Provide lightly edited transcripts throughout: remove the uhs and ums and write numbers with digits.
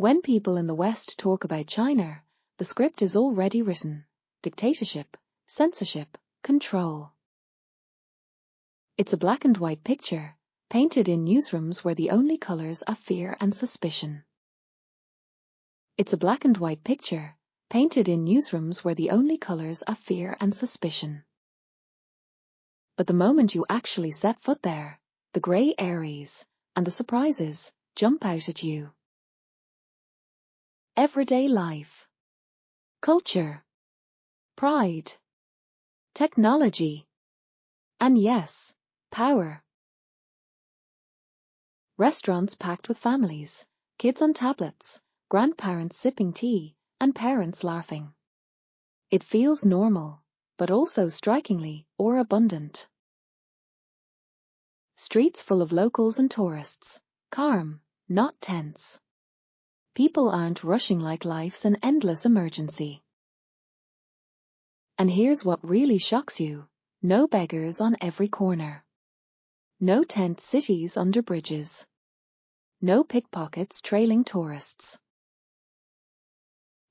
When people in the West talk about China, the script is already written: dictatorship, censorship, control. It's a black and white picture, painted in newsrooms where the only colors are fear and suspicion. It's a black and white picture, painted in newsrooms where the only colors are fear and suspicion. But the moment you actually set foot there, the grey areas and the surprises jump out at you. Everyday life, culture, pride, technology, and yes, power. Restaurants packed with families, kids on tablets, grandparents sipping tea, and parents laughing. It feels normal, but also strikingly abundant. Streets full of locals and tourists, calm, not tense. People aren't rushing like life's an endless emergency. And here's what really shocks you: no beggars on every corner. No tent cities under bridges. No pickpockets trailing tourists.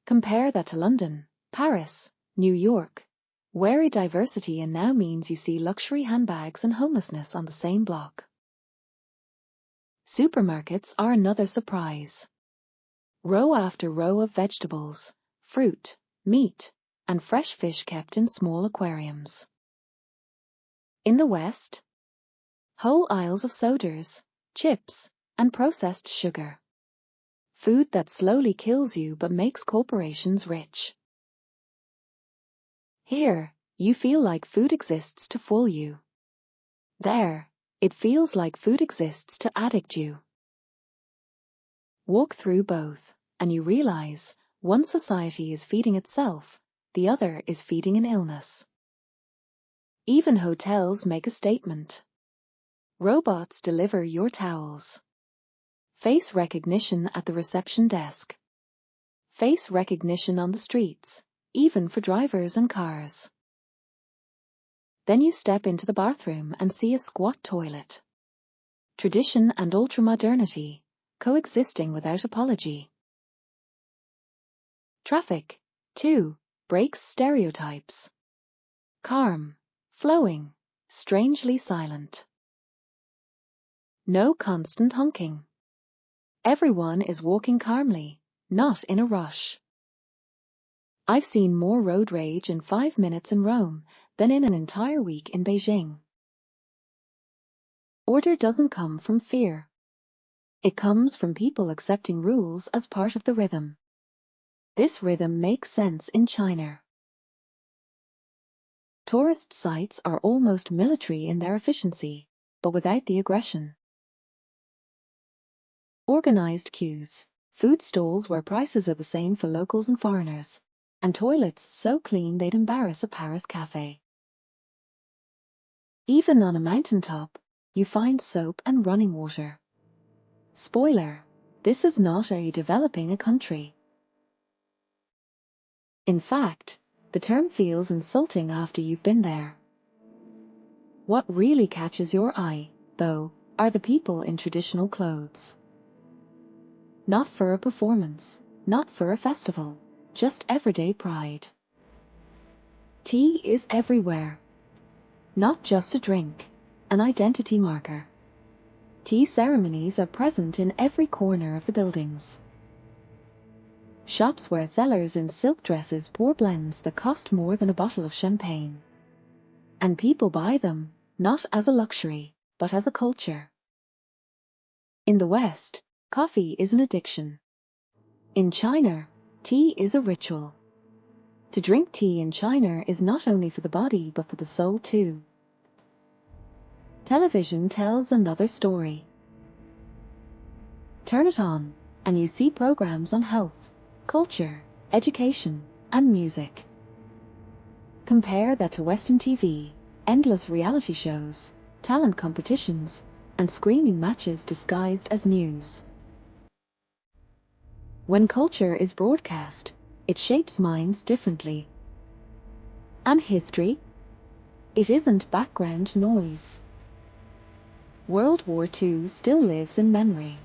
Compare that to London, Paris, New York, where diversity now means you see luxury handbags and homelessness on the same block. Supermarkets are another surprise. Row after row of vegetables, fruit, meat, and fresh fish kept in small aquariums. In the West, whole aisles of sodas, chips, and processed sugar. Food that slowly kills you but makes corporations rich. Here, you feel like food exists to fool you. There, it feels like food exists to addict you. Walk through both, and you realize one society is feeding itself, the other is feeding an illness. Even hotels make a statement. Robots deliver your towels. Face recognition at the reception desk. Face recognition on the streets, even for drivers and cars. Then you step into the bathroom and see a squat toilet. Tradition and ultramodernity, coexisting without apology. Traffic, too, breaks stereotypes. Calm, flowing, strangely silent. No constant honking. Everyone is walking calmly, not in a rush. I've seen more road rage in 5 minutes in Rome than in an entire week in Beijing. Order doesn't come from fear. It comes from people accepting rules as part of the rhythm. This rhythm makes sense in China. Tourist sites are almost military in their efficiency, but without the aggression. Organized queues, food stalls where prices are the same for locals and foreigners, and toilets so clean they'd embarrass a Paris cafe. Even on a mountaintop, you find soap and running water. Spoiler: this is not developing a country. In fact, the term feels insulting after you've been there. What really catches your eye, though, are the people in traditional clothes. Not for a performance, not for a festival, just everyday pride. Tea is everywhere. Not just a drink, an identity marker. Tea ceremonies are present in every corner of the buildings. Shops where sellers in silk dresses pour blends that cost more than a bottle of champagne. And people buy them, not as a luxury, but as a culture. In the West, coffee is an addiction. In China, tea is a ritual. To drink tea in China is not only for the body but for the soul too. Television tells another story. Turn it on, and you see programs on health, culture, education, and music. Compare that to Western TV, endless reality shows, talent competitions, and screaming matches disguised as news. When culture is broadcast, it shapes minds differently. And history? It isn't background noise. World War II still lives in memory.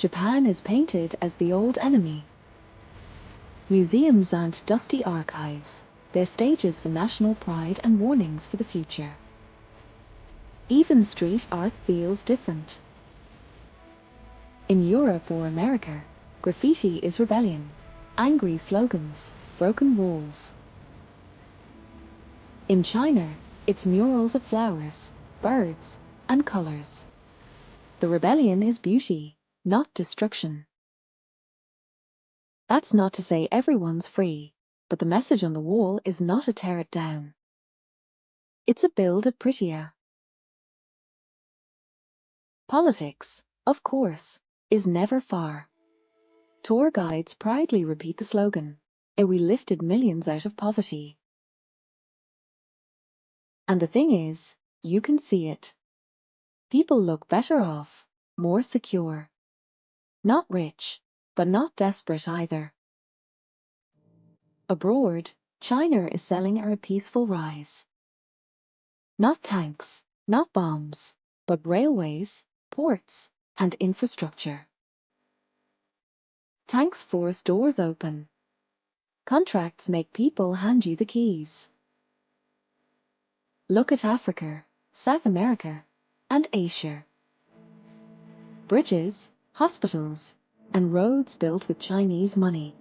Japan is painted as the old enemy. Museums aren't dusty archives, they're stages for national pride and warnings for the future. Even street art feels different. In Europe or America, graffiti is rebellion, angry slogans, broken walls. In China, it's murals of flowers, birds, and colors. The rebellion is beauty, not destruction. That's not to say everyone's free, but the message on the wall is not a tear it down. It's a build it prettier. Politics, of course, is never far. Tour guides proudly repeat the slogan, we lifted millions out of poverty. And the thing is, you can see it. People look better off, more secure. Not rich, but not desperate either. Abroad, China is selling a peaceful rise. Not tanks, not bombs, but railways, ports, and infrastructure. Tanks force doors open. Contracts make people hand you the keys. Look at Africa, South America, and Asia. Bridges, hospitals, and roads built with Chinese money.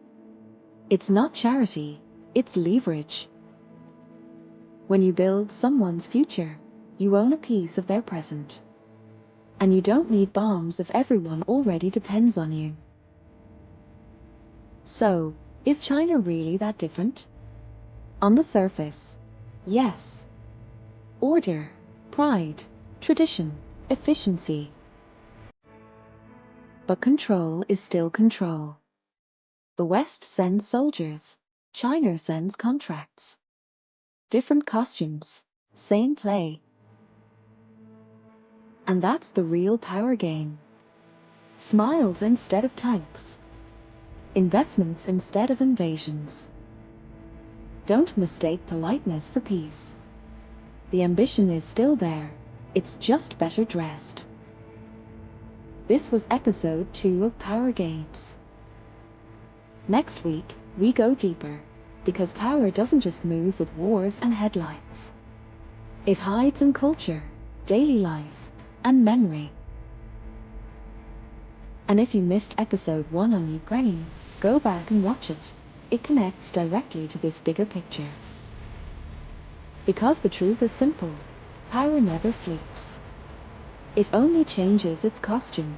It's not charity, it's leverage. When you build someone's future, you own a piece of their present. And you don't need bombs if everyone already depends on you. So, is China really that different? On the surface, yes. Order, pride, tradition, efficiency. But control is still control. The West sends soldiers, China sends contracts. Different costumes, same play. And that's the real power game. Smiles instead of tanks. Investments instead of invasions. Don't mistake politeness for peace. The ambition is still there, it's just better dressed. This was episode 2 of Power Games. Next week, we go deeper, because power doesn't just move with wars and headlines. It hides in culture, daily life, and memory. And if you missed episode 1 on Ukraine, go back and watch it. It connects directly to this bigger picture. Because the truth is simple, power never sleeps. It only changes its costume.